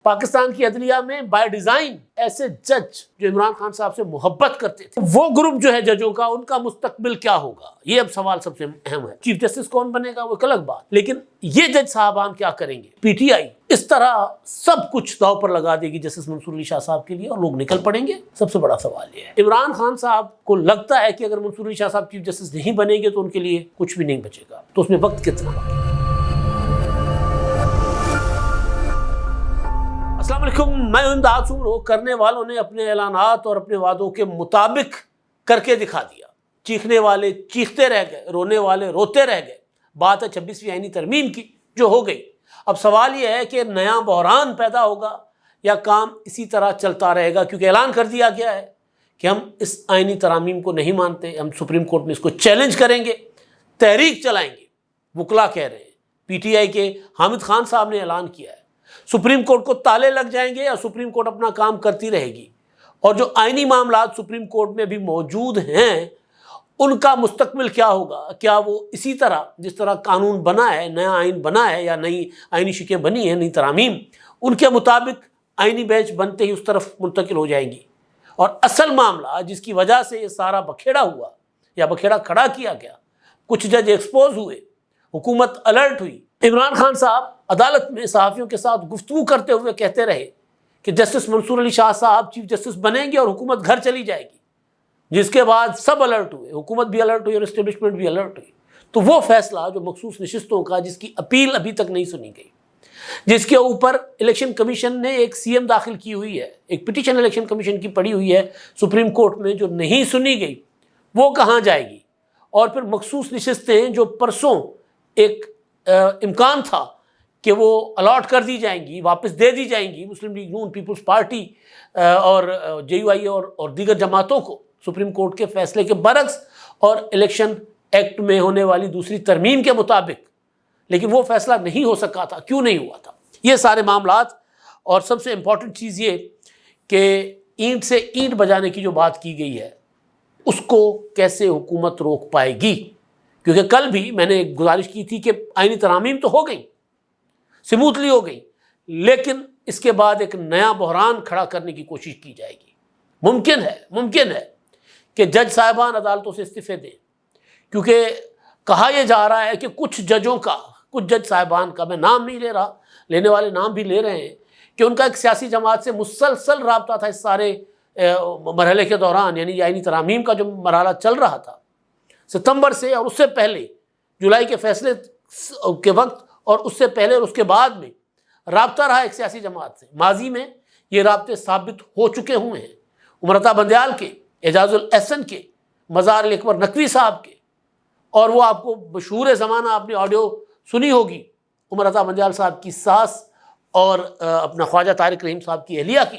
پاکستان کی عدلیہ میں بائی ڈیزائن ایسے جج جو عمران خان صاحب سے محبت کرتے تھے، وہ گروپ جو ہے ججوں کا، ان کا مستقبل کیا ہوگا؟ یہ اب سوال سب سے اہم ہے۔ چیف جسٹس کون بنے گا وہ ایک الگ بات، لیکن یہ جج صاحبان کیا کریں گے؟ پی ٹی آئی اس طرح سب کچھ داؤ پر لگا دے گی جسٹس منصور علی شاہ صاحب کے لیے، اور لوگ نکل پڑیں گے۔ سب سے بڑا سوال یہ ہے، عمران خان صاحب کو لگتا ہے کہ اگر منصور علی شاہ صاحب چیف جسٹس نہیں بنیں گے تو ان کے لیے کچھ بھی نہیں بچے گا، تو اس میں وقت کتنا ہے؟ السلام علیکم، میں امداد ہوں۔ کرنے والوں نے اپنے اعلانات اور اپنے وعدوں کے مطابق کر کے دکھا دیا۔ چیخنے والے چیختے رہ گئے، رونے والے روتے رہ گئے۔ بات ہے 26ویں آئینی ترمیم کی جو ہو گئی۔ اب سوال یہ ہے کہ نیا بحران پیدا ہوگا یا کام اسی طرح چلتا رہے گا، کیونکہ اعلان کر دیا گیا ہے کہ ہم اس آئینی ترامیم کو نہیں مانتے، ہم سپریم کورٹ میں اس کو چیلنج کریں گے، تحریک چلائیں گے۔ وکلا کہہ رہے ہیں، پی ٹی آئی کے حامد خان صاحب نے اعلان کیا ہے سپریم کورٹ کو تالے لگ جائیں گے اور سپریم کورٹ اپنا کام کرتی رہے گی، اور جو آئینی معاملات سپریم کورٹ میں بھی موجود ہیں ان کا مستقبل کیا ہوگا؟ کیا وہ اسی طرح جس طرح قانون بنا ہے، نیا آئین بنا ہے یا نئی آئینی شکیں بنی ہیں، نئی ترامیم، ان کے مطابق آئینی بینچ بنتے ہی اس طرف منتقل ہو جائیں گی؟ اور اصل معاملہ جس کی وجہ سے یہ سارا بکھیڑا ہوا یا بکھیڑا کھڑا کیا گیا، کچھ جج ایکسپوز ہوئے، حکومت الرٹ ہوئی۔ عمران خان صاحب عدالت میں صحافیوں کے ساتھ گفتگو کرتے ہوئے کہتے رہے کہ جسٹس منصور علی شاہ صاحب چیف جسٹس بنیں گے اور حکومت گھر چلی جائے گی، جس کے بعد سب الرٹ ہوئے، حکومت بھی الرٹ ہوئی اور اسٹیبلشمنٹ بھی الرٹ ہوئی۔ تو وہ فیصلہ جو مخصوص نشستوں کا، جس کی اپیل ابھی تک نہیں سنی گئی، جس کے اوپر الیکشن کمیشن نے ایک سی ایم داخل کی ہوئی ہے، ایک پٹیشن الیکشن کمیشن کی پڑی ہوئی ہے سپریم کورٹ میں جو نہیں سنی گئی، وہ کہاں جائے گی؟ اور پھر مخصوص نشستیں جو پرسوں ایک امکان تھا کہ وہ الاٹ کر دی جائیں گی، واپس دے دی جائیں گی مسلم لیگ نون، پیپلز پارٹی اور جے یو آئی اور دیگر جماعتوں کو، سپریم کورٹ کے فیصلے کے برعکس اور الیکشن ایکٹ میں ہونے والی دوسری ترمیم کے مطابق، لیکن وہ فیصلہ نہیں ہو سکا تھا۔ کیوں نہیں ہوا تھا؟ یہ سارے معاملات، اور سب سے امپورٹنٹ چیز یہ کہ اینٹ سے اینٹ بجانے کی جو بات کی گئی ہے اس کو کیسے حکومت روک پائے گی؟ کیونکہ کل بھی میں نے ایک گزارش کی تھی کہ آئینی ترامیم تو ہو گئی، سموتھلی ہو گئی، لیکن اس کے بعد ایک نیا بحران کھڑا کرنے کی کوشش کی جائے گی۔ ممکن ہے کہ جج صاحبان عدالتوں سے استعفے دیں، کیونکہ کہا یہ جا رہا ہے کہ کچھ جج صاحبان کا، میں نام نہیں لے رہا، لینے والے نام بھی لے رہے ہیں، کہ ان کا ایک سیاسی جماعت سے مسلسل رابطہ تھا اس سارے مرحلے کے دوران، یعنی آئینی ترامیم کا جو مرحلہ چل رہا تھا ستمبر سے، اور اس سے پہلے جولائی کے فیصلے کے وقت، اور اس سے پہلے اور اس کے بعد میں رابطہ رہا ایک سیاسی جماعت سے۔ ماضی میں یہ رابطے ثابت ہو چکے ہوئے ہیں، عمر عطا بندیال کے، اعجاز الاحسن کے، مزار علی اکبر نقوی صاحب کے، اور وہ آپ کو مشہور زمانہ آپ نے آڈیو سنی ہوگی عمر عطا بندیال صاحب کی ساس اور اپنا خواجہ طارق رحیم صاحب کی اہلیہ کی،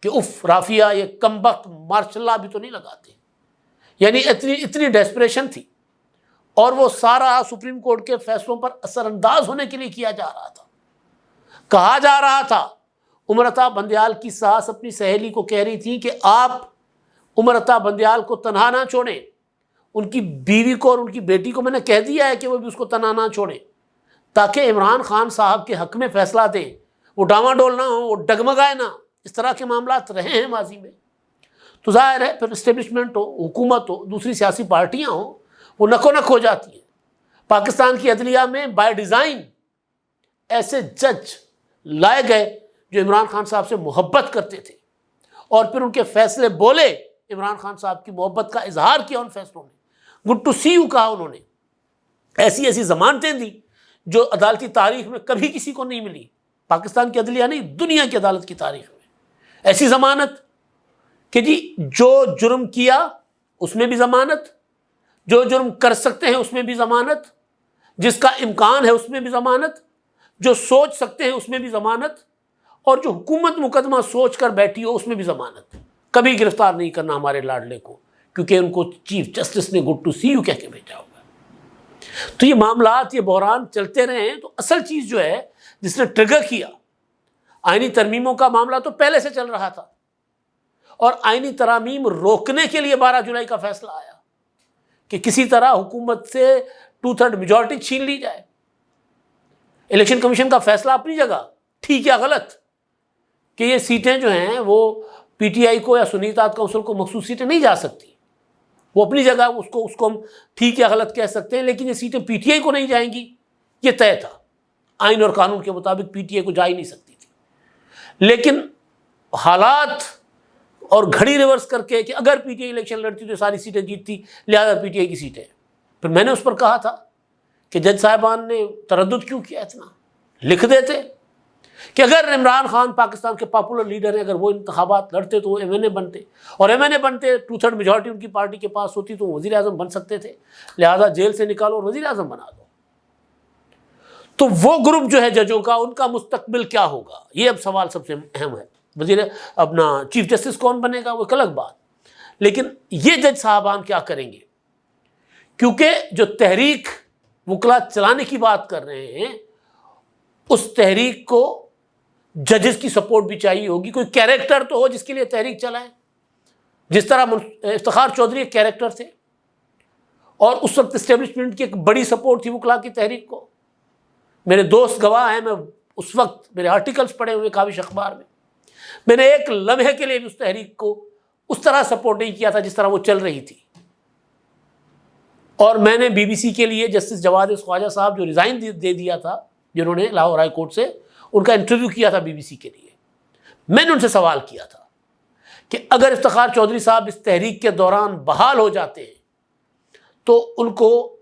کہ اف رافیہ یہ کمبخت ماشاء اللہ بھی تو نہیں لگاتے، یعنی اتنی ڈیسپریشن تھی، اور وہ سارا سپریم کورٹ کے فیصلوں پر اثر انداز ہونے کے لیے کیا جا رہا تھا۔ کہا جا رہا تھا، عمر عطا بندیال کی ساس اپنی سہیلی کو کہہ رہی تھی کہ آپ عمر عطا بندیال کو تنہا نہ چھوڑیں، ان کی بیوی کو اور ان کی بیٹی کو میں نے کہہ دیا ہے کہ وہ بھی اس کو تنہا نہ چھوڑیں، تاکہ عمران خان صاحب کے حق میں فیصلہ دیں، وہ ڈاواڈول نہ ہو، وہ ڈگمگائے نہ۔ اس طرح کے معاملات رہے ہیں ماضی میں، تو ظاہر ہے پھر اسٹیبلشمنٹ ہو، حکومت ہو، دوسری سیاسی پارٹیاں ہوں، وہ نکو نک ہو جاتی ہیں۔ پاکستان کی عدلیہ میں بائی ڈیزائن ایسے جج لائے گئے جو عمران خان صاحب سے محبت کرتے تھے، اور پھر ان کے فیصلے بولے، عمران خان صاحب کی محبت کا اظہار کیا ان فیصلوں میں، گڈ ٹو سی یو کہا انہوں نے، ایسی ضمانتیں دی جو عدالتی تاریخ میں کبھی کسی کو نہیں ملی، پاکستان کی عدلیہ نہیں، دنیا کی عدالت کی تاریخ میں ایسی ضمانت کہ جی جو جرم کیا اس میں بھی ضمانت، جو جرم کر سکتے ہیں اس میں بھی ضمانت، جس کا امکان ہے اس میں بھی ضمانت، جو سوچ سکتے ہیں اس میں بھی ضمانت، اور جو حکومت مقدمہ سوچ کر بیٹھی ہو اس میں بھی ضمانت۔ کبھی گرفتار نہیں کرنا ہمارے لاڈلے کو، کیونکہ ان کو چیف جسٹس نے گڈ ٹو سی یو کہہ کے بھیجا ہوگا۔ تو یہ معاملات، یہ بحران چلتے رہے ہیں۔ تو اصل چیز جو ہے جس نے ٹریگر کیا، آئینی ترمیموں کا معاملہ تو پہلے سے چل رہا تھا، اور آئینی ترامیم روکنے کے لیے 12 جولائی کا فیصلہ آیا کہ کسی طرح حکومت سے 2/3 میجورٹی چھین لی جائے۔ الیکشن کمیشن کا فیصلہ اپنی جگہ ٹھیک یا غلط، کہ یہ سیٹیں جو ہیں وہ پی ٹی آئی کو یا سنی اتحاد کونسل کو مخصوص سیٹیں نہیں جا سکتی. وہ اپنی جگہ اس کو ہم ٹھیک یا غلط کہہ سکتے ہیں، لیکن یہ سیٹیں پی ٹی آئی کو نہیں جائیں گی، یہ طے تھا. آئین اور قانون کے مطابق پی ٹی آئی کو جا ہی نہیں سکتی تھی. لیکن حالات اور گھڑی ریورس کر کے کہ اگر پی ٹی آئی الیکشن لڑتی تو ساری سیٹیں جیتتی، لہذا پی ٹی آئی کی سیٹیں. پھر میں نے اس پر کہا تھا کہ جج صاحبان نے تردد کیوں کیا، اتنا لکھ دیتے کہ اگر عمران خان پاکستان کے پاپولر لیڈر ہیں، اگر وہ انتخابات لڑتے تو وہ ایم این اے بنتے، اور ایم این اے بنتے 2/3 میجورٹی ان کی پارٹی کے پاس ہوتی تو وہ وزیر اعظم بن سکتے تھے، لہذا جیل سے نکالو اور وزیر اعظم بنا دو. تو وہ گروپ جو ہے ججوں کا، ان کا مستقبل کیا ہوگا، یہ اب سوال سب سے اہم ہے. اپنا چیف جسٹس کون بنے گا وہ ایک الگ بات، لیکن یہ جج صاحبان کیا کریں گے؟ کیونکہ جو تحریک وکلا چلانے کی بات کر رہے ہیں، اس تحریک کو ججز کی سپورٹ بھی چاہیے ہوگی. کوئی کیریکٹر تو ہو جس کے لیے تحریک چلائیں. جس طرح افتخار چودھری ایک کیریکٹر تھے، اور اس وقت اسٹیبلشمنٹ کی ایک بڑی سپورٹ تھی وکلا کی تحریک کو. میرے دوست گواہ ہیں، میں اس وقت میرے آرٹیکلز پڑھے ہوئے کاوش اخبار میں نے ایک لمحے کے لیے بھی اس تحریک کو اس طرح سپورٹ نہیں کیا تھا جس طرح وہ چل رہی تھی. اور میں نے بی بی سی کے لیے جسٹس جواد خواجہ صاحب جو ریزائن دے دیا تھا، جنہوں نے لاہور ہائی کورٹ سے، ان کا انٹرویو کیا تھا بی بی سی کے لیے. میں نے ان سے سوال کیا تھا کہ اگر افتخار چودھری صاحب اس تحریک کے دوران بحال ہو جاتے ہیں تو ان کو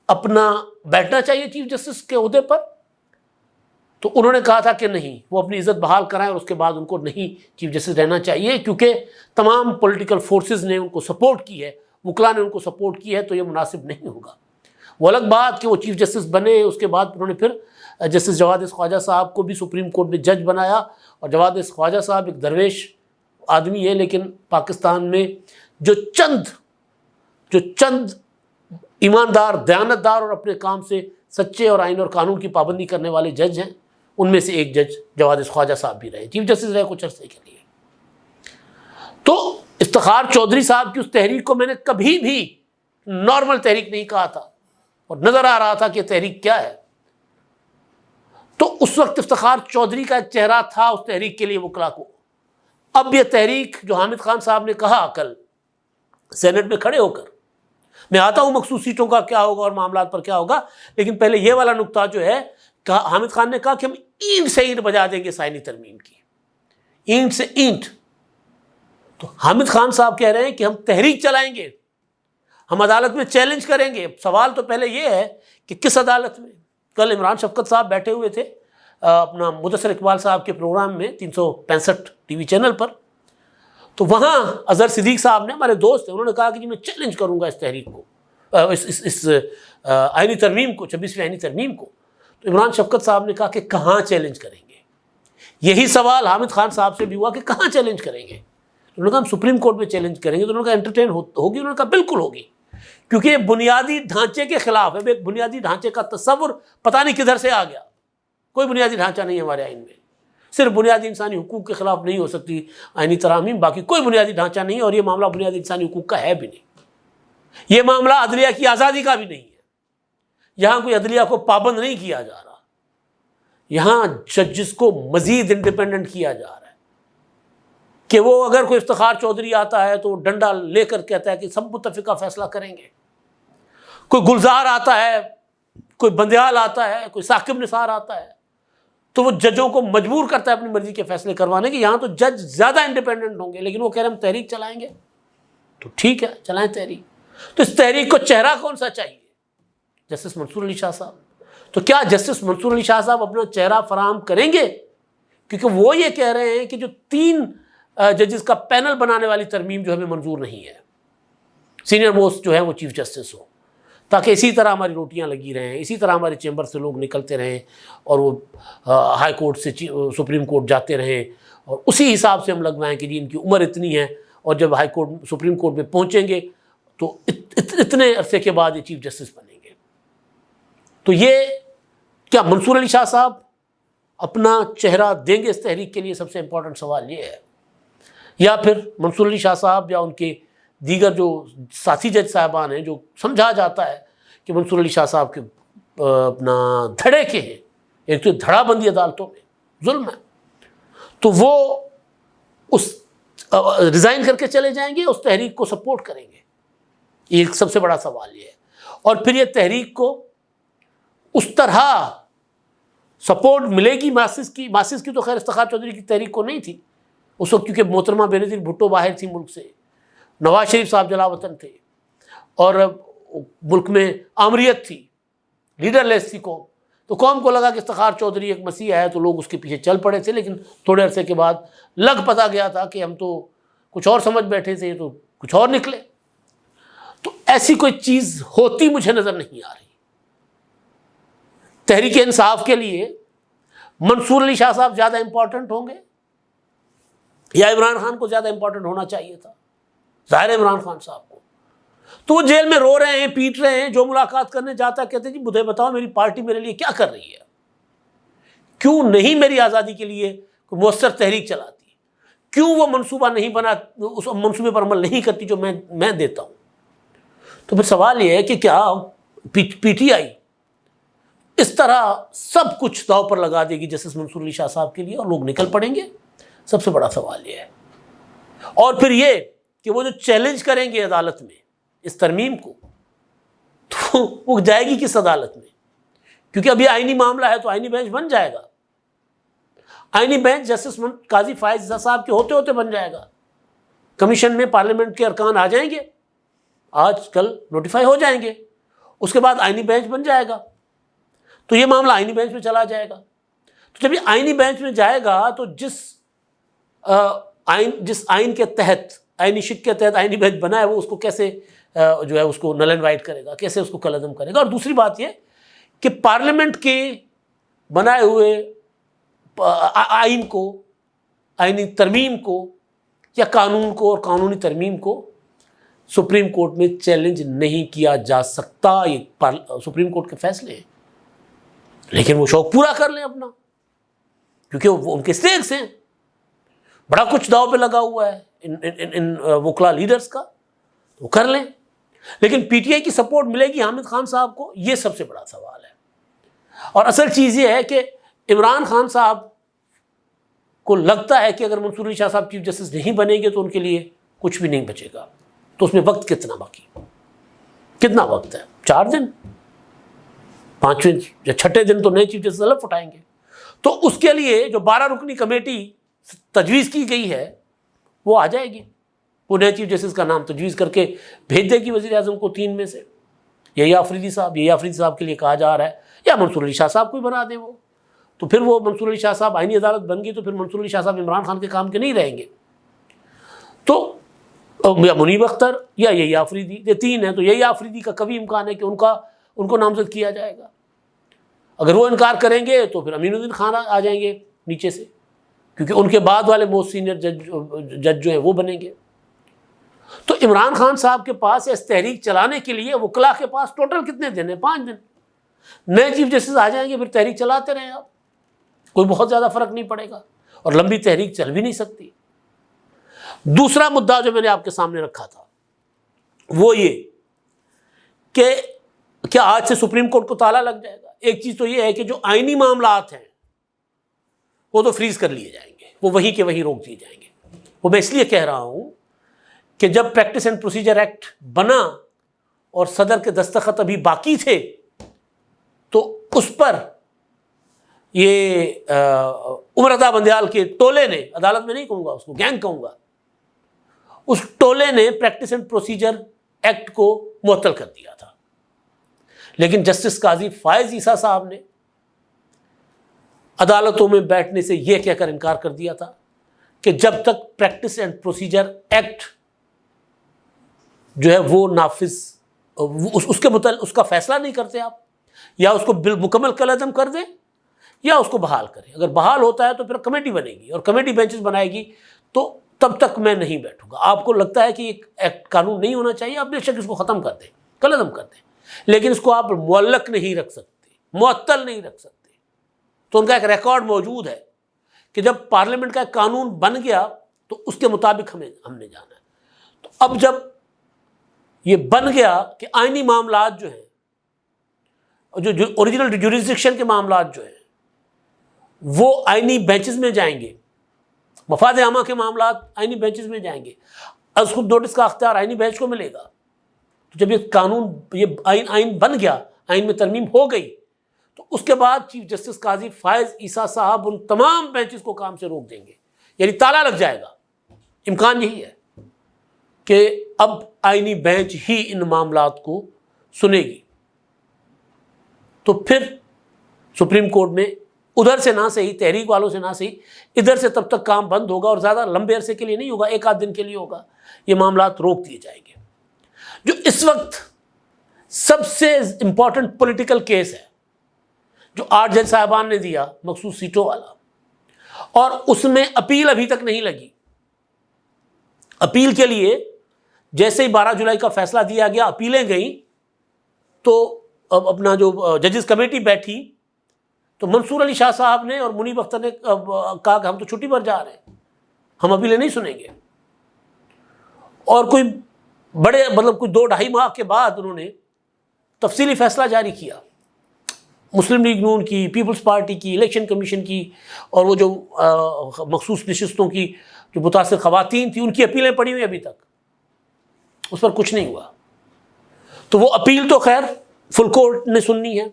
اپنا بیٹھنا چاہیے چیف جسٹس کے عہدے پر. تو انہوں نے کہا تھا کہ نہیں، وہ اپنی عزت بحال کرائیں اور اس کے بعد ان کو نہیں چیف جسٹس رہنا چاہیے، کیونکہ تمام پولیٹیکل فورسز نے ان کو سپورٹ کی ہے، وکلا نے ان کو سپورٹ کی ہے، تو یہ مناسب نہیں ہوگا. وہ الگ بات کہ وہ چیف جسٹس بنے، اس کے بعد انہوں نے پھر جسٹس جواد خواجہ صاحب کو بھی سپریم کورٹ میں جج بنایا. اور جواد خواجہ صاحب ایک درویش آدمی ہے، لیکن پاکستان میں جو چند ایماندار، دیانتدار اور اپنے کام سے سچے اور آئین اور قانون کی پابندی کرنے والے جج ہیں، ان میں سے ایک جج جواد خواجہ صاحب بھی رہے، چیف جسٹس رہے کچھ عرصے کے لیے. تو افتخار چودھری صاحب کی اس تحریک کو میں نے کبھی بھی نارمل تحریک نہیں کہا تھا، اور نظر آ رہا تھا کہ تحریک کیا ہے. تو اس وقت افتخار چودھری کا ایک چہرہ تھا اس تحریک کے لیے وکلا کو. اب یہ تحریک جو حامد خان صاحب نے کہا کل سینٹ میں کھڑے ہو کر، میں آتا ہوں مخصوص سیٹوں کا کیا ہوگا اور معاملات پر کیا ہوگا، لیکن پہلے یہ والا نقطہ جو ہے، حامد خان نے کہا کہ ہم اینٹ سے اینٹ بجا دیں گے سائنی ترمیم کی، اینٹ سے اینٹ. تو حامد خان صاحب کہہ رہے ہیں کہ ہم تحریک چلائیں گے، ہم عدالت میں چیلنج کریں گے. سوال تو پہلے یہ ہے کہ کس عدالت میں؟ کل عمران شفقت صاحب بیٹھے ہوئے تھے اپنا مدثر اقبال صاحب کے پروگرام میں 365 ٹی وی چینل پر، تو وہاں اظہر صدیق صاحب نے، ہمارے دوست ہیں، انہوں نے کہا کہ جی میں چیلنج کروں گا اس تحریک کو، اس آئینی ترمیم کو، 26ویں آئینی ترمیم کو. تو عمران شفقت صاحب نے کہا کہ کہاں چیلنج کریں گے؟ یہی سوال حامد خان صاحب سے بھی ہوا کہ کہاں چیلنج کریں گے؟ انہوں نے کہا ہم سپریم کورٹ میں چیلنج کریں گے. تو انہوں نے کہا انٹرٹین ہوگی؟ انہوں نے کہا بالکل ہوگی، کیونکہ یہ بنیادی ڈھانچے کے خلاف ہے. ایک بنیادی ڈھانچے کا تصور پتہ نہیں کدھر سے آ گیا. کوئی بنیادی ڈھانچہ نہیں ہے ہمارے آئین میں، صرف بنیادی انسانی حقوق کے خلاف نہیں ہو سکتی آئینی ترامیم، باقی کوئی بنیادی ڈھانچہ نہیں ہے. اور یہ معاملہ بنیادی انسانی حقوق کا ہے بھی نہیں، یہ معاملہ عدلیہ کی آزادی کا بھی نہیں ہے. یہاں کوئی عدلیہ کو پابند نہیں کیا جا رہا، یہاں ججز کو مزید انڈیپینڈنٹ کیا جا رہا ہے کہ وہ اگر کوئی افتخار چودھری آتا ہے تو وہ ڈنڈا لے کر کہتا ہے کہ سب متفقہ فیصلہ کریں گے. کوئی گلزار آتا ہے، کوئی بندیال آتا ہے، کوئی ثاقب نثار آتا ہے، تو وہ ججوں کو مجبور کرتا ہے اپنی مرضی کے فیصلے کروانے کے. یہاں تو جج زیادہ انڈیپینڈنٹ ہوں گے، لیکن وہ کہہ رہے ہیں ہم تحریک چلائیں گے. تو ٹھیک ہے، چلائیں تحریک. تو اس تحریک کو چہرہ کون سا چاہیے؟ جسٹس منصور علی شاہ صاحب. تو کیا جسٹس منصور علی شاہ صاحب اپنا چہرہ فراہم کریں گے؟ کیونکہ وہ یہ کہہ رہے ہیں کہ جو 3 ججز کا پینل بنانے والی ترمیم جو ہمیں منظور نہیں ہے، سینئر موسٹ جو ہے وہ چیف جسٹس ہو، تاکہ اسی طرح ہماری روٹیاں لگی رہیں، اسی طرح ہمارے چیمبر سے لوگ نکلتے رہیں اور وہ ہائی کورٹ سے سپریم کورٹ جاتے رہیں، اور اسی حساب سے ہم لگوائیں کہ جی ان کی عمر اتنی ہے، اور جب ہائی کورٹ سپریم کورٹ میں پہنچیں گے تو اتنے عرصے کے بعد یہ چیف جسٹس بنیں گے. تو یہ کیا منصور علی شاہ صاحب اپنا چہرہ دیں گے اس تحریک کے لیے؟ سب سے امپورٹنٹ سوال یہ ہے. یا پھر منصور علی شاہ صاحب یا ان کے دیگر جو ساتھی جج صاحبان ہیں، جو سمجھا جاتا ہے کہ منصور علی شاہ صاحب کے اپنا دھڑے کے ہیں، ایک تو دھڑا بندی عدالتوں میں ظلم ہے، تو وہ اس ریزائن کر کے چلے جائیں گے، اس تحریک کو سپورٹ کریں گے؟ یہ سب سے بڑا سوال یہ ہے۔ اور پھر یہ تحریک کو اس طرح سپورٹ ملے گی ماسس کی تو خیر افتخار چودھری کی تحریک کو نہیں تھی اس وقت، کیونکہ محترمہ بینظیر بھٹو باہر تھی ملک سے، نواز شریف صاحب جلا وطن تھے، اور ملک میں آمریت تھی، لیڈر لیس تھی قوم، تو قوم کو لگا کہ افتخار چودھری ایک مسیح ہے، تو لوگ اس کے پیچھے چل پڑے تھے۔ لیکن تھوڑے عرصے کے بعد لگ پتا گیا تھا کہ ہم تو کچھ اور سمجھ بیٹھے تھے، تو کچھ اور نکلے۔ تو ایسی کوئی چیز ہوتی مجھے نظر نہیں آ رہی۔ تحریک انصاف کے لیے منصور علی شاہ صاحب زیادہ امپورٹنٹ ہوں گے یا عمران خان کو زیادہ امپورٹنٹ ہونا چاہیے تھا؟ ظاہر ہے عمران خان صاحب کو۔ تو وہ جیل میں رو رہے ہیں، پیٹ رہے ہیں، جو ملاقات کرنے جاتا ہے کہتے ہیں جی مجھے بتاؤ میری پارٹی میرے لیے کیا کر رہی ہے، کیوں نہیں میری آزادی کے لیے کوئی مؤثر تحریک چلاتی، کیوں وہ منصوبہ نہیں بنا، اس منصوبے پر عمل نہیں کرتی جو میں دیتا ہوں۔ تو پھر سوال یہ ہے کہ کیا پی ٹی آئی اس طرح سب کچھ داؤ پر لگا دے گی جسٹس منصور علی شاہ صاحب کے لیے اور لوگ نکل پڑیں گے؟ سب سے بڑا سوال یہ ہے۔ اور پھر یہ کہ وہ جو چیلنج کریں گے عدالت میں اس ترمیم کو، تو وہ جائے گی کس عدالت میں؟ کیونکہ ابھی آئینی معاملہ ہے تو آئینی بینچ بن جائے گا، آئینی بینچ جسٹس قاضی فائز عیسیٰ صاحب کے ہوتے ہوتے بن جائے گا، کمیشن میں پارلیمنٹ کے ارکان آ جائیں گے، آج کل نوٹیفائی ہو جائیں گے، اس کے بعد آئینی بینچ بن جائے گا، تو یہ معاملہ آئینی بینچ میں چلا جائے گا۔ تو جب یہ آئینی بینچ میں جائے گا تو جس آئین کے تحت، آئینی شک کے تحت آئینی بینچ بنا ہے، وہ اس کو کیسے جو ہے اس کو نل اینڈ وائٹ کرے گا، کیسے اس کو کالعدم کرے گا؟ اور دوسری بات یہ کہ پارلیمنٹ کے بنائے ہوئے آئین کو، آئینی ترمیم کو یا قانون کو اور قانونی ترمیم کو سپریم کورٹ میں چیلنج نہیں کیا جا سکتا۔ یہ سپریم کورٹ کے فیصلے ہیں، لیکن وہ شوق پورا کر لیں اپنا، کیونکہ وہ ان کے سٹیکس ہیں، بڑا کچھ داؤ پہ لگا ہوا ہے ان وکلا لیڈرز کا، تو وہ کر لیں۔ لیکن پی ٹی آئی کی سپورٹ ملے گی حامد خان صاحب کو؟ یہ سب سے بڑا سوال ہے۔ اور اصل چیز یہ ہے کہ عمران خان صاحب کو لگتا ہے کہ اگر منصور علی شاہ صاحب چیف جسٹس نہیں بنیں گے تو ان کے لیے کچھ بھی نہیں بچے گا، تو اس میں وقت کتنا باقی، کتنا وقت ہے؟ 4 دن، 5ویں یا 6ٹھے دن تو نئے چیف جسٹس الگ اٹھائیں گے۔ تو اس کے لیے جو 12 رکنی کمیٹی تجویز کی گئی ہے وہ آ جائے گی، وہ نئے چیف جسٹس کا نام تجویز کر کے بھیج دے گی وزیر اعظم کو 3 میں سے، یہی آفریدی صاحب کے لیے کہا جا رہا ہے، یا منصور علی شاہ صاحب کو ہی بنا دیں وہ، تو پھر وہ منصور علی شاہ صاحب آئینی عدالت بن گئی تو پھر منصور علی شاہ صاحب عمران خان کے کام کے نہیں رہیں گے، تو یا منیب اختر یا یہی آفریدی، یہ 3 ہیں، تو یہی آفریدی کا کبھی امکان ہے کہ ان کو نامزد کیا جائے گا۔ اگر وہ انکار کریں گے تو پھر امین الدین خان آ جائیں گے نیچے سے، کیونکہ ان کے بعد والے موسٹ سینئر جج جو ہیں وہ بنیں گے۔ تو عمران خان صاحب کے پاس اس تحریک چلانے کے لیے وکلا کے پاس ٹوٹل کتنے دن ہیں؟ 5 دن۔ نئے چیف جسٹس آ جائیں گے، پھر تحریک چلاتے رہیں آپ، کوئی بہت زیادہ فرق نہیں پڑے گا، اور لمبی تحریک چل بھی نہیں سکتی۔ دوسرا مدعا جو میں نے آپ کے سامنے رکھا تھا وہ یہ کہ کیا آج سے سپریم کورٹ کو تالا لگ جائے گا؟ ایک چیز تو یہ ہے کہ جو آئینی معاملات ہیں وہ تو فریز کر لیے جائیں گے، وہ وہیں کے وہیں روک دیے جائیں گے۔ وہ میں اس لیے کہہ رہا ہوں کہ جب پریکٹس اینڈ پروسیجر ایکٹ بنا اور صدر کے دستخط ابھی باقی تھے تو اس پر یہ عمر رضا بندیال کے ٹولے نے، عدالت میں نہیں کہوں گا اس کو، گینگ کہوں گا، اس ٹولے نے پریکٹس اینڈ پروسیجر ایکٹ کو معطل کر دیا تھا۔ لیکن جسٹس قاضی فائز عیسیٰ صاحب نے عدالتوں میں بیٹھنے سے یہ کہہ کر انکار کر دیا تھا کہ جب تک پریکٹس اینڈ پروسیجر ایکٹ جو ہے وہ نافذ، اس کے متعلق اس کا فیصلہ نہیں کرتے آپ، یا اس کو بالمکمل کالعدم کر دیں یا اس کو بحال کریں۔ اگر بحال ہوتا ہے تو پھر کمیٹی بنے گی اور کمیٹی بینچز بنائے گی، تو تب تک میں نہیں بیٹھوں گا۔ آپ کو لگتا ہے کہ ایک ایکٹ قانون نہیں ہونا چاہیے، آپ بے شک اس کو ختم کر دیں، کالعدم کر دیں، لیکن اس کو آپ معلق نہیں رکھ سکتے، معطل نہیں رکھ سکتے۔ تو ان کا ایک ریکارڈ موجود ہے کہ جب پارلیمنٹ کا ایک قانون بن گیا تو اس کے مطابق ہم نے جانا ہے۔ تو اب جب یہ بن گیا کہ آئینی معاملات جو ہیں، جو اوریجنل جوریسڈکشن کے معاملات جو ہیں وہ آئینی بینچز میں جائیں گے، مفاد عامہ کے معاملات آئینی بینچز میں جائیں گے، از خود نوٹس کا اختیار آئینی بینچ کو ملے گا۔ تو جب یہ قانون، یہ آئین بن گیا، آئین میں ترمیم ہو گئی، تو اس کے بعد چیف جسٹس قاضی فائز عیسیٰ صاحب ان تمام بینچز کو کام سے روک دیں گے، یعنی تالا لگ جائے گا۔ امکان یہی ہے کہ اب آئینی بینچ ہی ان معاملات کو سنے گی، تو پھر سپریم کورٹ میں ادھر سے نہ صحیح، تحریک والوں سے نہ صحیح، ادھر سے تب تک کام بند ہوگا، اور زیادہ لمبے عرصے کے لیے نہیں ہوگا، ایک آدھ دن کے لیے ہوگا، یہ معاملات روک دیے جائیں گے۔ جو اس وقت سب سے امپورٹنٹ پولیٹیکل کیس ہے جو 8 جج صاحبان نے دیا، مخصوص سیٹوں والا، اور اس میں اپیل ابھی تک نہیں لگی۔ اپیل کے لیے جیسے ہی 12 جولائی کا فیصلہ دیا گیا، اپیلیں گئیں، تو اب اپنا جو ججز کمیٹی بیٹھی، تو منصور علی شاہ صاحب نے اور منیب اختر نے کہا کہ ہم تو چھٹی پر جا رہے ہیں، ہم اپیلیں نہیں سنیں گے۔ اور کوئی بڑے کوئی 2-2.5 ماہ کے بعد انہوں نے تفصیلی فیصلہ جاری کیا، مسلم لیگ نون کی، پیپلز پارٹی کی، الیکشن کمیشن کی، اور وہ جو مخصوص نشستوں کی جو متاثر خواتین تھیں، ان کی اپیلیں پڑی ہوئی ابھی تک، اس پر کچھ نہیں ہوا۔ تو وہ اپیل تو خیر فل کورٹ نے سننی ہے،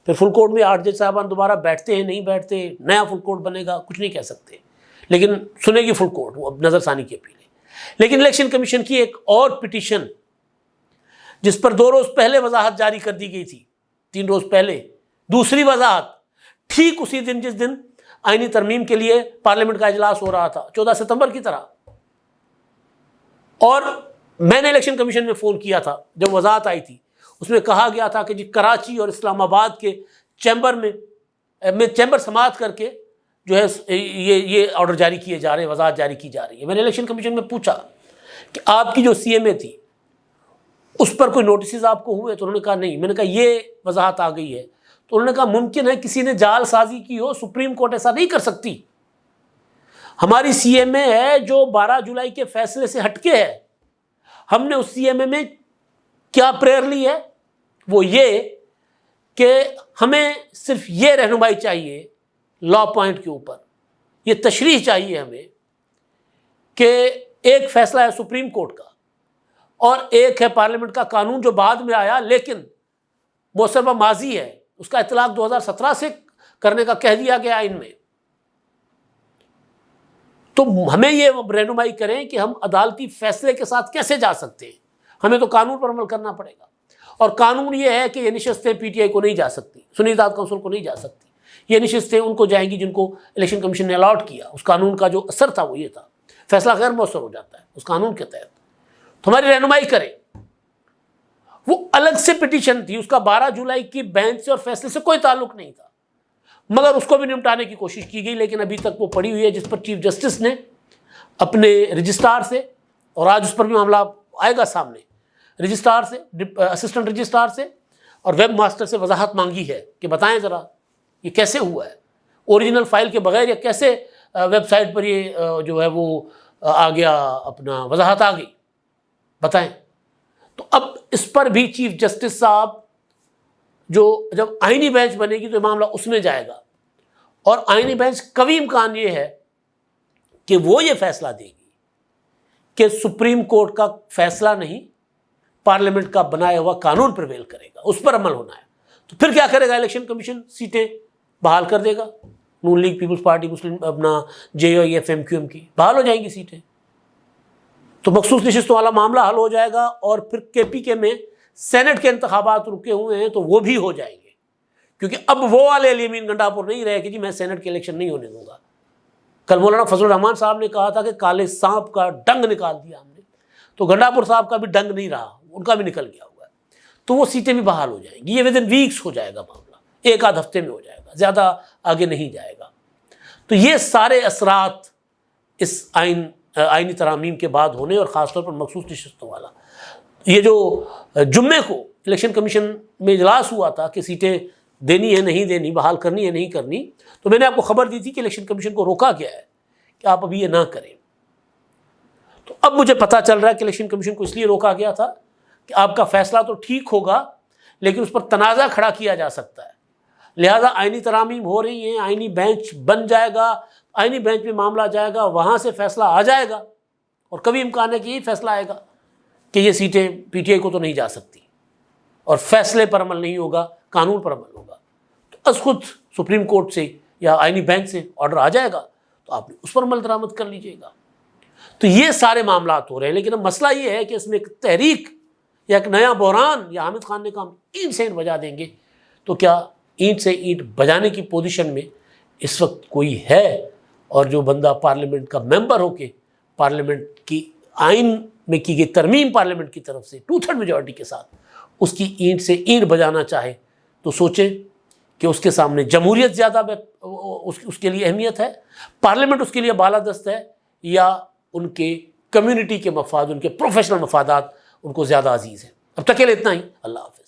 پھر فل کورٹ میں 8 جج صاحبان دوبارہ بیٹھتے ہیں نہیں بیٹھتے، نیا فل کورٹ بنے گا، کچھ نہیں کہہ سکتے، لیکن سنے گی فل کورٹ، وہ اب نظر ثانی کی اپیل ہے۔ لیکن الیکشن کمیشن کی ایک اور پٹیشن، جس پر 2 روز پہلے وضاحت جاری کر دی گئی تھی، 3 روز پہلے دوسری وضاحت، ٹھیک اسی دن جس دن آئینی ترمیم کے لیے پارلیمنٹ کا اجلاس ہو رہا تھا، 14 ستمبر کی طرح۔ اور میں نے الیکشن کمیشن میں فون کیا تھا جب وضاحت آئی تھی، اس میں کہا گیا تھا کہ جی کراچی اور اسلام آباد کے چیمبر میں چیمبر سماعت کر کے جو ہے یہ آرڈر جاری کیے جا رہے ہیں، وضاحت جاری کی جا رہی ہے۔ میں نے الیکشن کمیشن میں پوچھا کہ آپ کی جو سی ایم اے تھی اس پر کوئی نوٹسز آپ کو ہوئے؟ تو انہوں نے کہا نہیں۔ میں نے کہا یہ وضاحت آ گئی ہے، تو انہوں نے کہا ممکن ہے کسی نے جال سازی کی ہو، سپریم کورٹ ایسا نہیں کر سکتی، ہماری سی ایم اے ہے جو 12 جولائی کے فیصلے سے ہٹ کے ہے۔ ہم نے اس سی ایم اے میں کیا پریئر لی ہے، وہ یہ کہ ہمیں صرف یہ رہنمائی چاہیے لا پوائنٹ کے اوپر، یہ تشریح چاہیے ہمیں کہ ایک فیصلہ ہے سپریم کورٹ کا اور ایک ہے پارلیمنٹ کا قانون جو بعد میں آیا لیکن موثر ماضی ہے، اس کا اطلاق 2017 سے کرنے کا کہہ دیا گیا ان میں۔ تو ہمیں یہ رہنمائی کریں کہ ہم عدالتی فیصلے کے ساتھ کیسے جا سکتے ہیں، ہمیں تو قانون پر عمل کرنا پڑے گا، اور قانون یہ ہے کہ یہ نشستیں پی ٹی آئی کو نہیں جا سکتی، سنی اتحاد کونسل کو نہیں جا سکتی، یہ نشستیں ان کو جائیں گی جن کو الیکشن کمیشن نے الاٹ کیا۔ اس قانون کا جو اثر تھا وہ یہ تھا، فیصلہ غیر مؤثر ہو جاتا ہے اس قانون کے تحت۔ تو ہماری رہنمائی کریں۔ وہ الگ سے پٹیشن تھی، اس کا 12 جولائی کی بینچ سے اور فیصلے سے کوئی تعلق نہیں تھا، مگر اس کو بھی نمٹانے کی کوشش کی گئی، لیکن ابھی تک وہ پڑی ہوئی ہے، جس پر چیف جسٹس نے اپنے رجسٹرار سے، اور آج اس پر بھی معاملہ آئے گا سامنے، رجسٹرار سے، اسسٹنٹ رجسٹرار سے اور ویب ماسٹر سے وضاحت مانگی ہے کہ بتائیں ذرا یہ کیسے ہوا ہے، اوریجنل فائل کے بغیر یا کیسے ویب سائٹ پر یہ جو ہے وہ آ گیا، اپنا وضاحت آ گئی، بتائیں۔ تو اب اس پر بھی چیف جسٹس صاحب جو جب آئینی بینچ بنے گی تو معاملہ اس میں جائے گا، اور آئینی بینچ قوی امکان یہ ہے کہ وہ یہ فیصلہ دے گی کہ سپریم کورٹ کا فیصلہ نہیں، پارلیمنٹ کا بنایا ہوا قانون پریویل کرے گا، اس پر عمل ہونا ہے۔ تو پھر کیا کرے گا الیکشن کمیشن؟ سیٹیں بحال کر دے گا، نون لیگ، پیپلز پارٹی، مسلم اپنا J O F M Q M کی بحال ہو جائیں گی سیٹیں، تو مخصوص نشستوں والا معاملہ حل ہو جائے گا، اور پھر کے پی کے میں سینٹ کے انتخابات رکے ہوئے ہیں تو وہ بھی ہو جائیں گے، کیونکہ اب وہ والے علی امین گنڈاپور نہیں رہے کہ جی میں سینٹ کے الیکشن نہیں ہونے دوں گا۔ کل مولانا فضل الرحمان صاحب نے کہا تھا کہ کالے سانپ کا ڈنگ نکال دیا ہم نے، تو گنڈاپور صاحب کا بھی ڈنگ نہیں رہا، ان کا بھی نکل گیا ہوا ہے، تو وہ سیٹیں بھی بحال ہو جائیں گی۔ یہ ود ان ویکس ہو جائے گا معاملہ، ایک آدھ ہفتے میں ہو جائے گا، زیادہ آگے نہیں جائے گا۔ تو یہ سارے اثرات اس آئینی ترامیم کے بعد ہونے، اور خاص طور پر مخصوص نشستوں والا، یہ جو جمعے کو الیکشن کمیشن میں اجلاس ہوا تھا کہ سیٹیں دینی ہے نہیں دینی، بحال کرنی ہے نہیں کرنی، تو میں نے آپ کو خبر دی تھی کہ الیکشن کمیشن کو روکا گیا ہے کہ آپ ابھی یہ نہ کریں۔ تو اب مجھے پتہ چل رہا ہے کہ الیکشن کمیشن کو اس لیے روکا گیا تھا کہ آپ کا فیصلہ تو ٹھیک ہوگا لیکن اس پر تنازع کھڑا کیا جا سکتا ہے، لہذا آئینی ترامیم ہو رہی ہیں، آئینی بینچ بن جائے گا آئینی بینچ پہ معاملہ جائے گا، وہاں سے فیصلہ آ جائے گا، اور کبھی امکان ہے کہ یہی فیصلہ آئے گا کہ یہ سیٹیں پی ٹی آئی کو تو نہیں جا سکتی، اور فیصلے پر عمل نہیں ہوگا، قانون پر عمل ہوگا، تو از خود سپریم کورٹ سے یا آئینی بینچ سے آرڈر آ جائے گا تو آپ اس پر عمل درآمد کر لیجئے گا۔ تو یہ سارے معاملات ہو رہے ہیں، لیکن اب مسئلہ یہ ہے کہ اس میں ایک تحریک یا ایک نیا بحران، یا حامد خان نے کہا ہم اینٹ سے اینٹ بجا دیں گے، تو کیا اینٹ سے اینٹ بجانے کی پوزیشن میں اس وقت کوئی ہے؟ اور جو بندہ پارلیمنٹ کا ممبر ہو کے پارلیمنٹ کی آئین میں کی گئی ترمیم پارلیمنٹ کی طرف سے 2/3 میجورٹی کے ساتھ اس کی اینٹ سے اینٹ بجانا چاہے، تو سوچیں کہ اس کے سامنے جمہوریت زیادہ اس کے لیے اہمیت ہے، پارلیمنٹ اس کے لیے بالادست ہے، یا ان کے کمیونٹی کے مفاد، ان کے پروفیشنل مفادات ان کو زیادہ عزیز ہیں۔ اب تک کے لیے اتنا ہی، اللہ حافظ۔